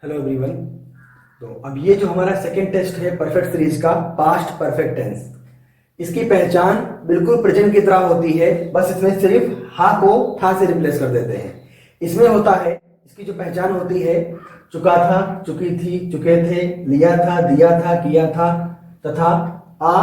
Hello everyone. तो अब ये जो हमारा सेकंड टेस्ट है परफेक्ट सीरीज का पास्ट परफेक्ट टेंस, इसकी पहचान बिल्कुल प्रेजेंट की तरह होती है, बस इसमें सिर्फ हा को था से रिप्लेस कर देते हैं। इसमें होता है, इसकी जो पहचान होती है, चुका था, चुकी थी, चुके थे, लिया था, दिया था, किया था, तथा आ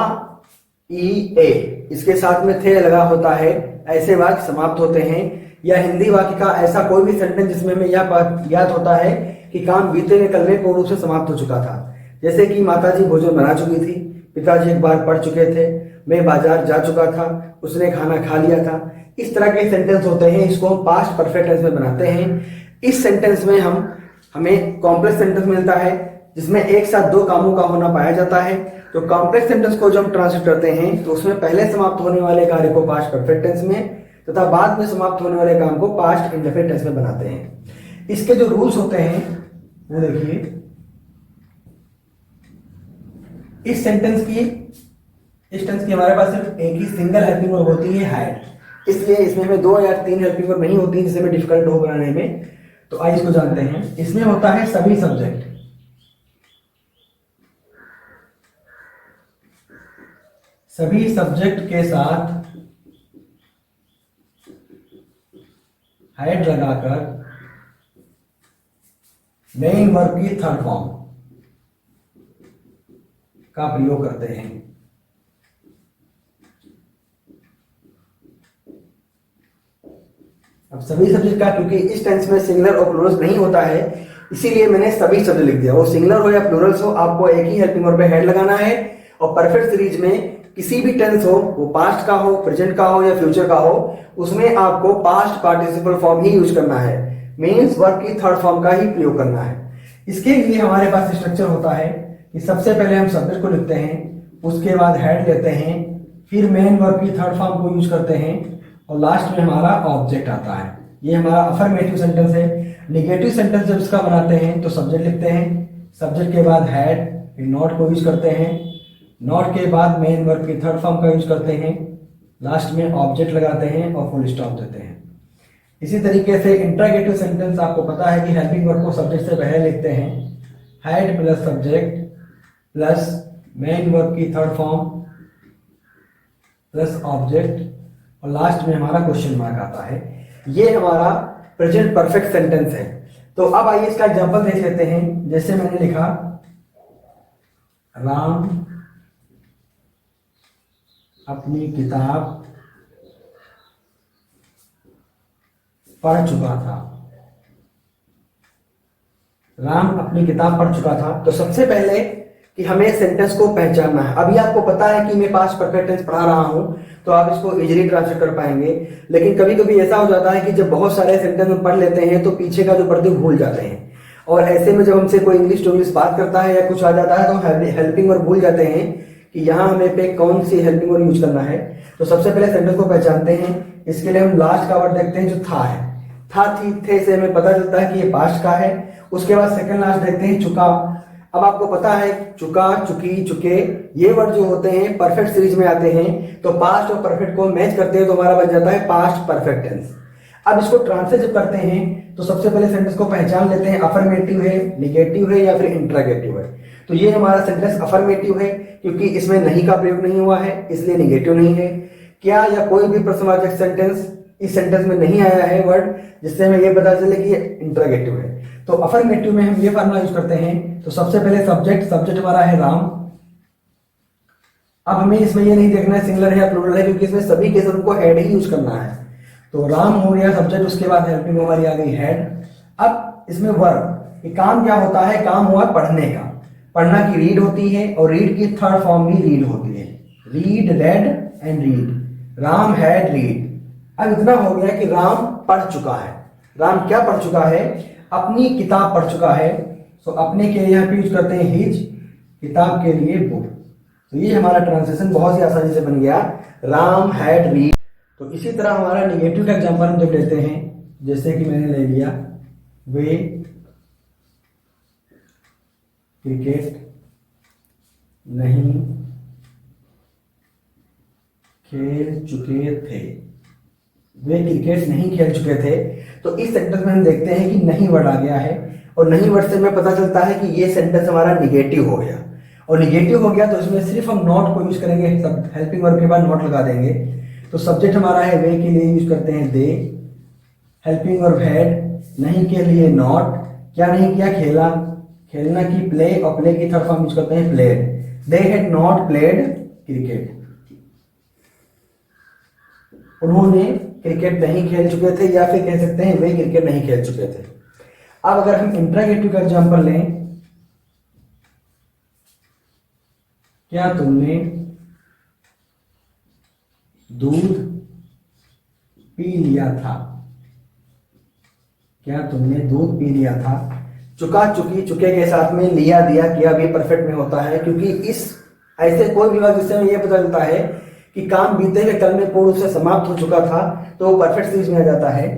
ई ए इसके साथ में थे लगा होता है। ऐसे वाक्य समाप्त होते हैं। या हिंदी वाक्य का ऐसा कोई भी सेंटेंस जिसमें हमें यह बात याद होता है कि काम बीते हुए कल में पूर्ण रूप से समाप्त हो चुका था। जैसे कि माताजी भोजन बना चुकी थी, पिताजी एक बार पढ़ चुके थे, मैं बाजार जा चुका था, उसने खाना खा लिया था। इस तरह के सेंटेंस होते हैं, इसको हम पास्ट परफेक्ट टेंस में बनाते हैं। इस सेंटेंस में हमें कॉम्प्लेक्स सेंटेंस मिलता है जिसमें एक साथ दो कामों का होना पाया जाता है। तो कॉम्प्लेक्स सेंटेंस को जब हम ट्रांसलेट करते हैं तो उसमें पहले समाप्त होने वाले कार्य को पास्ट परफेक्ट टेंस में तथा बाद में समाप्त होने वाले काम को पास्ट इंडेफिनिट टेंस में बनाते हैं। इसके जो रूल्स होते हैं वो देखिए। इस टेंस की हमारे पास सिर्फ एक ही सिंगल हेल्पिंग वर्ब होती है, हैड। इसलिए इसमें हमें 2 या 3 हेल्पिंग वर्ब नहीं होती जिससे हमें डिफिकल्ट हो बनाने में। तो आइए इसको जानते हैं। इसमें होता है सभी सब्जेक्ट, सभी सब्जेक्ट के साथ हेड लगाकर मेन वर्ब की थर्ड फॉर्म का प्रयोग करते हैं। अब सभी सब्जेक्ट का, क्योंकि इस टेंस में सिंगुलर और प्लूरल्स नहीं होता है, इसीलिए मैंने सभी शब्द लिख दिया। वो सिंगुलर हो या प्लूरल्स हो, आपको एक ही हेल्पिंग वर्ब पे हेड लगाना है। और परफेक्ट सीरीज में किसी भी टेंस हो, वो पास्ट का हो, प्रेजेंट का हो या फ्यूचर का हो, उसमें आपको पास्ट पार्टिसिपल फॉर्म ही यूज करना है, मीन्स वर्ब की थर्ड फॉर्म का ही प्रयोग करना है। इसके लिए हमारे पास स्ट्रक्चर होता है कि सबसे पहले हम सब्जेक्ट को लिखते हैं, उसके बाद हेड लेते हैं, फिर मेन वर्ब की थर्ड फॉर्म को यूज करते हैं और लास्ट में हमारा ऑब्जेक्ट आता है। ये हमारा अफर्मेटिव सेंटेंस है। निगेटिव सेंटेंस जब इसका बनाते हैं तो सब्जेक्ट लिखते हैं, सब्जेक्ट के बाद हेड, फिर नॉट को यूज करते हैं, नॉट के बाद मेन वर्ब की थर्ड फॉर्म का यूज करते हैं, लास्ट में ऑब्जेक्ट लगाते हैं और फुल स्टॉप देते हैं। इसी तरीके से इंट्रोगेटिव सेंटेंस, आपको पता है कि हेल्पिंग वर्ब को सब्जेक्ट से पहले लिखते हैं, head plus subject plus main verb की थर्ड फॉर्म प्लस ऑब्जेक्ट और लास्ट में हमारा क्वेश्चन मार्क आता है। ये हमारा प्रेजेंट परफेक्ट सेंटेंस है। तो अब आइए इसका एग्जांपल देख लेते हैं। जैसे मैंने लिखा, राम अपनी किताब पढ़ चुका था। राम अपनी किताब पढ़ चुका था। तो सबसे पहले कि हमें सेंटेंस को पहचानना है। अभी आपको पता है कि मैं पास्ट परफेक्ट टेंस पढ़ा रहा हूं, तो आप इसको इजीली ट्रांसलेट कर पाएंगे। लेकिन कभी कभी ऐसा हो जाता है कि जब बहुत सारे सेंटेंस हम पढ़ लेते हैं तो पीछे का जो पढ़ते भूल जाते हैं। और ऐसे में जब हमसे कोई इंग्लिश टू इंग्लिश बात करता है या कुछ आ जाता है तो हम हेल्पिंग वर्ब भूल जाते हैं कि यहाँ हमें पे कौन सी हेल्पिंग वर्ब यूज करना है। तो सबसे पहले सेंटेंस को पहचानते हैं। इसके लिए हम लास्ट का वर्ड देखते हैं जो था है। था, थी, थे से हमें पता चलता है कि ये पास्ट का है। उसके बाद सेकंड लास्ट देखते हैं चुका। अब आपको पता है चुका, चुकी, चुके, ये वर्ड जो होते हैं परफेक्ट सीरीज में आते हैं, तो पास्ट और परफेक्ट को मैच करते हैं तो हमारा बन जाता है पास्ट परफेक्ट टेंस। अब इसको ट्रांसलेट जब करते हैं तो सबसे पहले सेंटेंस को पहचान लेते हैं, अफर्मेटिव है, निगेटिव है या फिर इंट्रोगेटिव है। तो ये हमारा सेंटेंस अफर्मेटिव है क्योंकि इसमें नहीं का प्रयोग नहीं हुआ है, इसलिए निगेटिव नहीं है। क्या या कोई भी प्रश्नवाचक सेंटेंस, इस सेंटेंस में नहीं आया है वर्ड जिससे हमें ये पता चले कि ये इंट्रोगेटिव है। तो अफर्मेटिव में हम ये फॉर्मूला यूज करते हैं। तो सबसे पहले सब्जेक्ट हमारा है राम। अब हमें इसमें ये नहीं देखना है सिंगुलर है या प्लूरल है, क्योंकि इसमें सभी केस हमको हेड ही यूज करना है। तो राम हो गया सब्जेक्ट, उसके बाद हेल्पिंग हमारी आ गई हेड। अब इसमें वर्ब, ये काम क्या होता है, काम हुआ पढ़ने का। पढ़ना की रीड होती है और रीड की थर्ड फॉर्म भी रीड होती है, read, red and read. Ram had read. अब इतना हो गया कि राम पढ़ चुका है। राम क्या पढ़ चुका है, अपनी किताब पढ़ चुका है। तो अपने के लिए यहाँ पे यूज करते हैं हिज, किताब के लिए बुक। तो ये हमारा ट्रांसलेशन बहुत ही आसानी से बन गया, राम हैड रीड। तो इसी तरह हमारा निगेटिव का एग्जांपल हम जब लेते हैं, जैसे कि मैंने ले लिया, वे क्रिकेट नहीं खेल चुके थे। वे क्रिकेट नहीं खेल चुके थे। तो इस सेंटेंस में हम देखते हैं कि नहीं वर्ड आ गया है, और नहीं वर्ड से हमें पता चलता है कि ये सेंटेंस हमारा निगेटिव हो गया, और निगेटिव हो गया तो इसमें सिर्फ हम नॉट को यूज करेंगे, सब हेल्पिंग वर्ब के बाद नॉट लगा देंगे। तो सब्जेक्ट हमारा है वे के लिए यूज करते हैं दे, हेल्पिंग वर्ब हैड, नहीं के लिए नॉट, क्या नहीं किया खेला, खेलना की प्ले, और प्ले की थर्ड फॉर्म यूज करते हैं played. They had not played cricket, उन्होंने क्रिकेट नहीं खेल चुके थे, या फिर कह सकते हैं वे क्रिकेट नहीं खेल चुके थे। अब अगर हम इंट्रागेटिव का एग्जांपल लें, क्या तुमने दूध पी लिया था, क्या तुमने दूध पी लिया था। चुका चुकी चुके के साथ में लिया दिया किया भी परफेक्ट में होता है, क्योंकि इस ऐसे कोई भी वाक्य जिससे हमें यह पता चलता है कि काम बीते हुए कल में पूर्ण से समाप्त हो चुका था, तो वो परफेक्ट सीरीज में आ जाता है।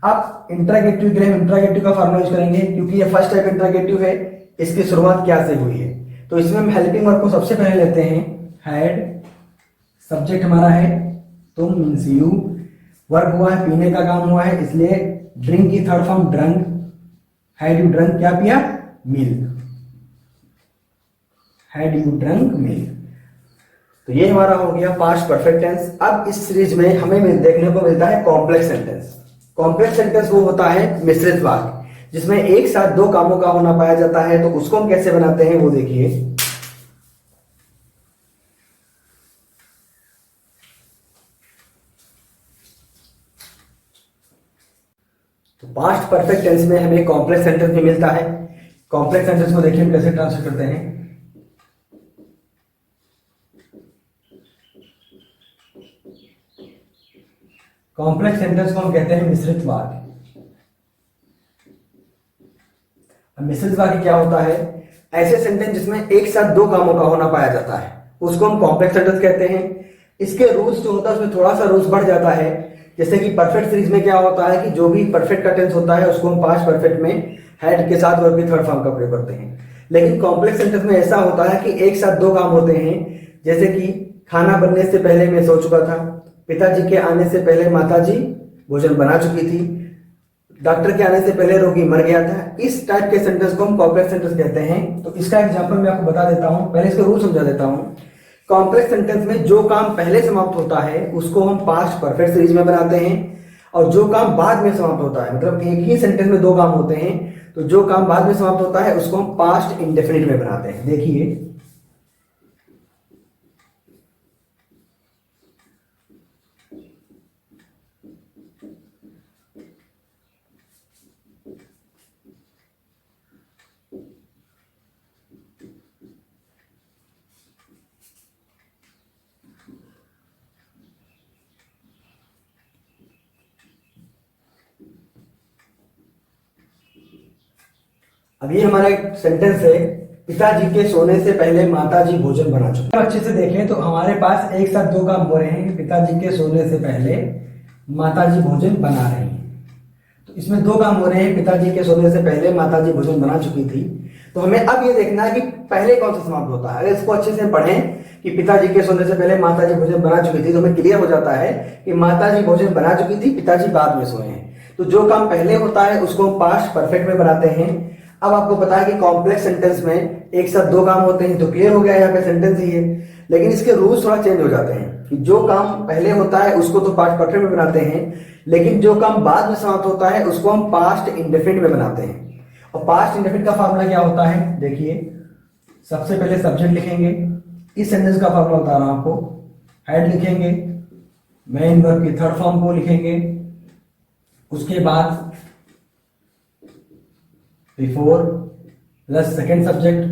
अब इंट्रागेटिव के लिए हम इंट्रागेटिव का फॉर्मूला यूज करेंगे, क्योंकि ये फर्स्ट टाइप इंट्रागेटिव है, इसकी शुरुआत क्या से हुई है। तो इसमें हम हेल्पिंग वर्ब को सबसे पहले लेते हैं, हैड, सब्जेक्ट हमारा है तुम मीन्स यू, वर्ब हुआ है पीने का काम हुआ है, इसलिए ड्रिंक की third form drunk, had you drunk क्या पिया, milk, had you drunk milk. तो ये हमारा हो गया पास्ट परफेक्ट टेंस। अब इस सीरीज में हमें देखने को मिलता है कॉम्प्लेक्स सेंटेंस। कॉम्प्लेक्स सेंटेंस वो होता है मिश्रित वाक्य, जिसमें एक साथ दो कामों का होना पाया जाता है। तो उसको हम कैसे बनाते हैं वो देखिए। तो पास्ट परफेक्ट टेंस में हमें कॉम्प्लेक्स सेंटेंस भी मिलता है। कॉम्प्लेक्स सेंटेंस को देखिए हम कैसे ट्रांसफर करते हैं। कॉम्प्लेक्स सेंटेंस को हम कहते हैं मिश्रित वाक्य। मिश्रित वाक्य क्या होता है, ऐसे सेंटेंस जिसमें एक साथ दो कामों का होना पाया जाता है, उसको हम कॉम्प्लेक्स सेंटेंस कहते हैं। इसके रूल्स जो होता है उसमें थोड़ा सा रूल्स बढ़ जाता है। जैसे कि परफेक्ट सीरीज में क्या होता है कि जो भी परफेक्ट का टेंस होता है उसको हम पास्ट परफेक्ट में हैड के साथ वर्ब की थर्ड फॉर्म का प्रयोग करते हैं। लेकिन कॉम्प्लेक्स सेंटेंस में ऐसा होता है कि एक साथ दो काम होते हैं। जैसे कि खाना बनने से पहले मैं सो चुका था, पिताजी के आने से पहले माताजी भोजन बना चुकी थी, डॉक्टर के आने से पहले रोगी मर गया था। इस टाइप के सेंटेंस को हम कॉम्प्लेक्स सेंटेंस कहते हैं। तो इसका एग्जांपल मैं आपको बता देता हूं, पहले इसका रूल समझा देता हूं। कॉम्प्लेक्स सेंटेंस में जो काम पहले समाप्त होता है उसको हम पास्ट परफेक्ट सीरीज में बनाते हैं, और जो काम बाद में समाप्त होता है, मतलब एक ही सेंटेंस में दो काम होते हैं, तो जो काम बाद में समाप्त होता है उसको हम पास्ट इंडेफिनिट में बनाते हैं। देखिए, अब ये हमारा एक सेंटेंस है, पिताजी के सोने से पहले माताजी भोजन बना चुके। अच्छे से देखें तो हमारे पास एक साथ दो काम हो रहे हैं, पिताजी के सोने से पहले माताजी भोजन बना रही हैं। तो इसमें दो काम हो रहे हैं, पिताजी के सोने से पहले माताजी भोजन बना चुकी थी। तो हमें अब ये देखना है कि पहले कौन सा समाप्त होता है। अगर इसको अच्छे से पढ़ें कि पिताजी के सोने से पहले माताजी भोजन बना चुकी थी, तो हमें क्लियर हो जाता है कि माताजी भोजन बना चुकी थी, पिताजी बाद में सोए हैं। तो जो काम पहले होता है उसको हम पास्ट परफेक्ट में बनाते हैं। अब आपको पता है कि कॉम्प्लेक्स सेंटेंस में एक साथ दो काम होते हैं, तो क्लियर हो गया यहाँ पे सेंटेंस ही है। लेकिन इसके रूल्स थोड़ा चेंज हो जाते हैं कि जो काम पहले होता है उसको तो पास्ट परफेक्ट में बनाते हैं, लेकिन जो काम बाद में समाप्त होता है उसको हम पास्ट इंडेफिनिट में बनाते हैं। और पास्ट इंडेफिनिट का फॉर्मूला क्या होता है, देखिए, सबसे पहले सब्जेक्ट लिखेंगे, इस सेंटेंस का फॉर्मूला बता रहा हूं आपको। हेड लिखेंगे, मेन वर्ब की थर्ड फॉर्म को लिखेंगे, उसके बाद बिफोर प्लस सेकेंड सब्जेक्ट,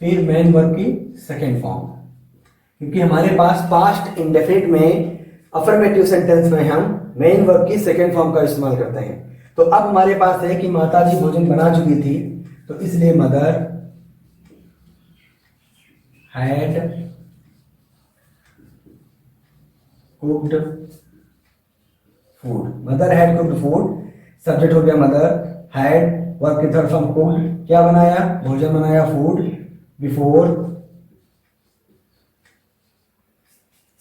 फिर मेन वर्ब की सेकेंड फॉर्म। क्योंकि हमारे पास पास्ट इंडेफिनिट में अफर्मेटिव सेंटेंस में हम मेन वर्ब की सेकेंड फॉर्म का इस्तेमाल करते हैं। तो अब हमारे पास है कि माताजी भोजन बना चुकी थी, तो इसलिए mother had cooked food, mother had cooked food, subject हो गया मदर, हैड वर्ब की थर्ड फॉर्म कुक्ड, क्या बनाया, भोजन बनाया, फूड, बिफोर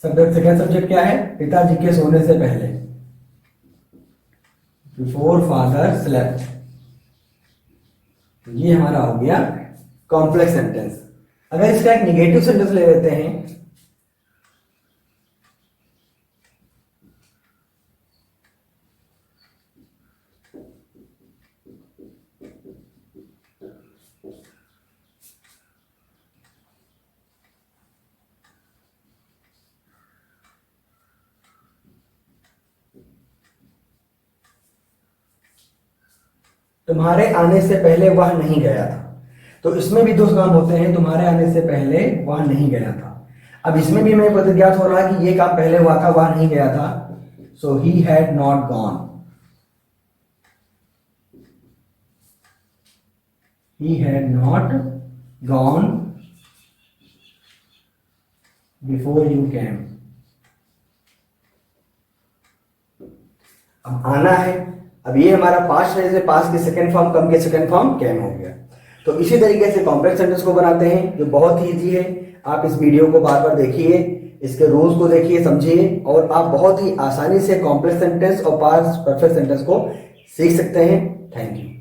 सेकेंड सब्जेक्ट क्या है? पिताजी के सोने से पहले, बिफोर फादर स्लेप्ट। तो ये हमारा हो गया कॉम्प्लेक्स सेंटेंस। अगर इसका एक निगेटिव सेंटेंस ले लेते हैं, तुम्हारे आने से पहले वह नहीं गया था। तो इसमें भी दो काम होते हैं, तुम्हारे आने से पहले वह नहीं गया था। अब इसमें भी हमें पता ज्ञात हो रहा है कि ये काम पहले हुआ था, वह नहीं गया था। So he had not gone, he had not gone before you came। अब आना है, अब ये हमारा पास्ट है, पास्ट की सेकंड फॉर्म, कम के सेकंड फॉर्म कैम हो गया। तो इसी तरीके से कॉम्प्लेक्स सेंटेंस को बनाते हैं, जो बहुत ही इजी है। आप इस वीडियो को बार बार देखिए, इसके रूल्स को देखिए, समझिए, और आप बहुत ही आसानी से कॉम्प्लेक्स सेंटेंस और पास्ट परफेक्ट सेंटेंस को सीख सकते हैं। Thank you.